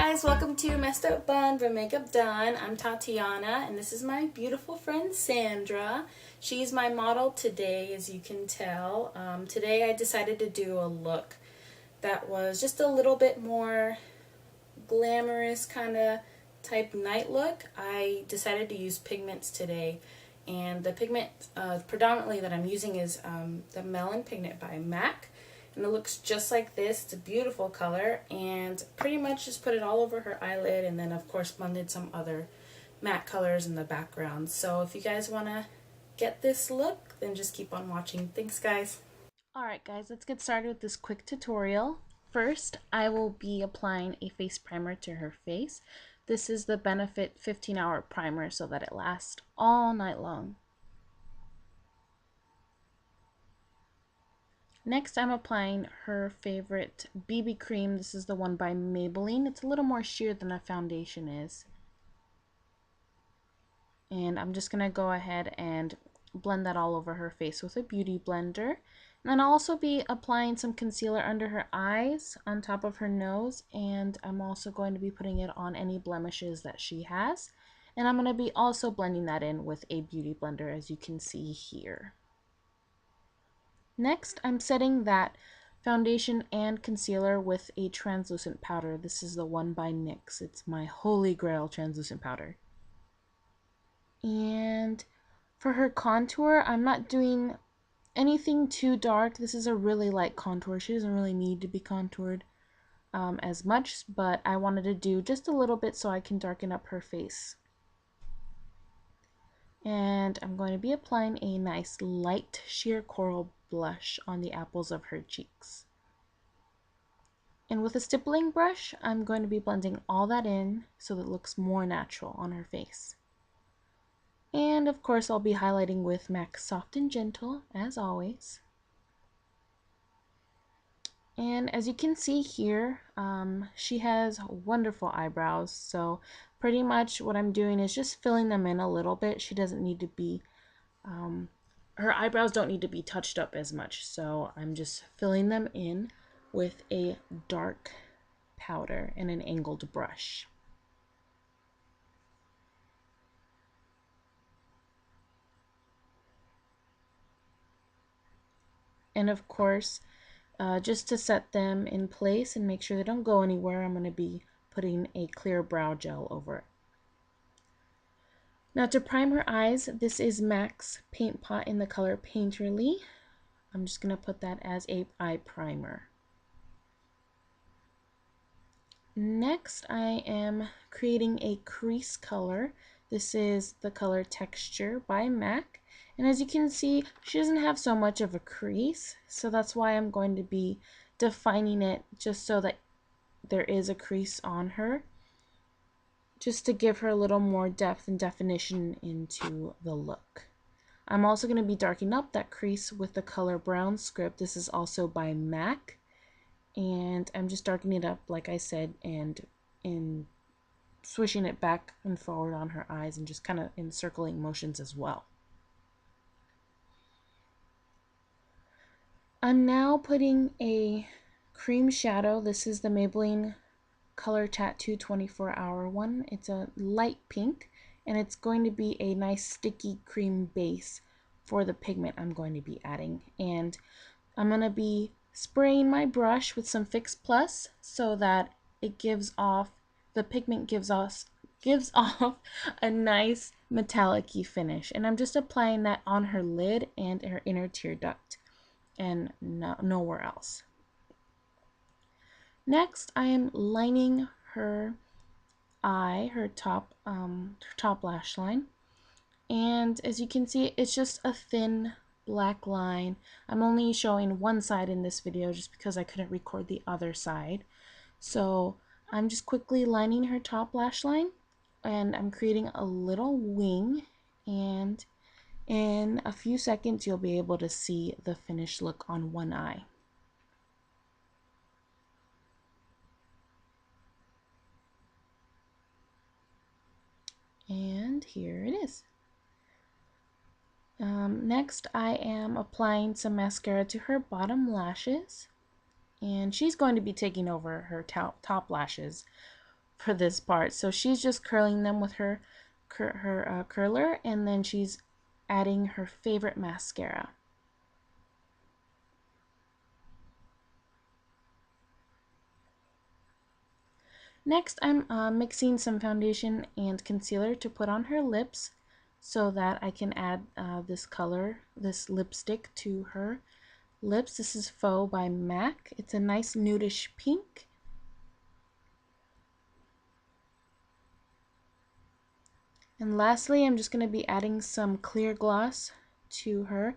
guys, welcome to Messed Up Bun but Makeup Done. I'm Tatiana and this is my beautiful friend Sandra. She's my model today, as you can tell. Today I decided to do a look that was just a little bit more glamorous kind of type night look. I decided to use pigments today, and the pigment predominantly that I'm using is the Melon pigment by MAC. And it looks just like this. It's a beautiful color, and pretty much just put it all over her eyelid, and then of course blended some other matte colors in the background. So if you guys want to get this look, then just keep on watching. Thanks guys. Alright guys, let's get started with this quick tutorial. First, I will be applying a face primer to her face. This is the Benefit 15-hour primer so that it lasts all night long. Next, I'm applying her favorite BB cream. This is the one by Maybelline. It's a little more sheer than a foundation is. And I'm just going to go ahead and blend that all over her face with a beauty blender. And then I'll also be applying some concealer under her eyes, on top of her nose, and I'm also going to be putting it on any blemishes that she has. And I'm going to be also blending that in with a beauty blender, as you can see here. Next, I'm setting that foundation and concealer with a translucent powder. This is the one by NYX. It's my holy grail translucent powder. And for her contour, I'm not doing anything too dark. This is a really light contour. She doesn't really need to be contoured as much, but I wanted to do just a little bit so I can darken up her face. And I'm going to be applying a nice light sheer coral blush on the apples of her cheeks. And with a stippling brush, I'm going to be blending all that in so that it looks more natural on her face. And of course, I'll be highlighting with MAC Soft and Gentle, as always. And as you can see here, she has wonderful eyebrows, so pretty much what I'm doing is just filling them in a little bit. She doesn't need to be, her eyebrows don't need to be touched up as much, so I'm just filling them in with a dark powder and an angled brush. And of course, just to set them in place and make sure they don't go anywhere, I'm going to be putting a clear brow gel over it. Now to prime her eyes, this is MAC's Paint Pot in the color Painterly. I'm just going to put that as a eye primer. Next, I am creating a crease color. This is the color Texture by MAC. And as you can see, she doesn't have so much of a crease, so that's why I'm going to be defining it just so that there is a crease on her, just to give her a little more depth and definition into the look. I'm also going to be darkening up that crease with the color Brown Script. This is also by MAC. And I'm just darkening it up, like I said, and swishing it back and forward on her eyes and just kind of in circling motions as well. I'm now putting a cream shadow. This is the Maybelline Color Tattoo 24-hour one. It's a light pink, and it's going to be a nice sticky cream base for the pigment I'm going to be adding. And I'm going to be spraying my brush with some Fix Plus so that it gives off, the pigment gives off a nice metallic-y finish. And I'm just applying that on her lid and her inner tear duct and nowhere else. Next, I am lining her eye, her top lash line. And as you can see, it's just a thin black line. I'm only showing one side in this video just because I couldn't record the other side. So I'm just quickly lining her top lash line, and I'm creating a little wing, and in a few seconds you'll be able to see the finished look on one eye. And here it is. Next, I am applying some mascara to her bottom lashes, and she's going to be taking over her top lashes for this part. So she's just curling them with her curler, and then she's adding her favorite mascara. Next, I'm mixing some foundation and concealer to put on her lips so that I can add this color, this lipstick to her lips. This is Faux by MAC. It's a nice nudish pink. And lastly, I'm just going to be adding some clear gloss to her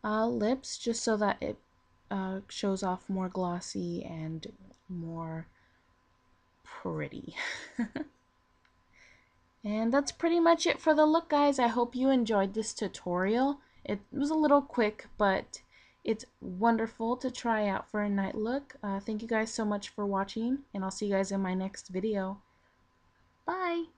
lips just so that it shows off more glossy and more pretty. And that's pretty much it for the look, guys. I hope you enjoyed this tutorial. It was a little quick, but it's wonderful to try out for a night look. Thank you guys so much for watching, and I'll see you guys in my next video. Bye!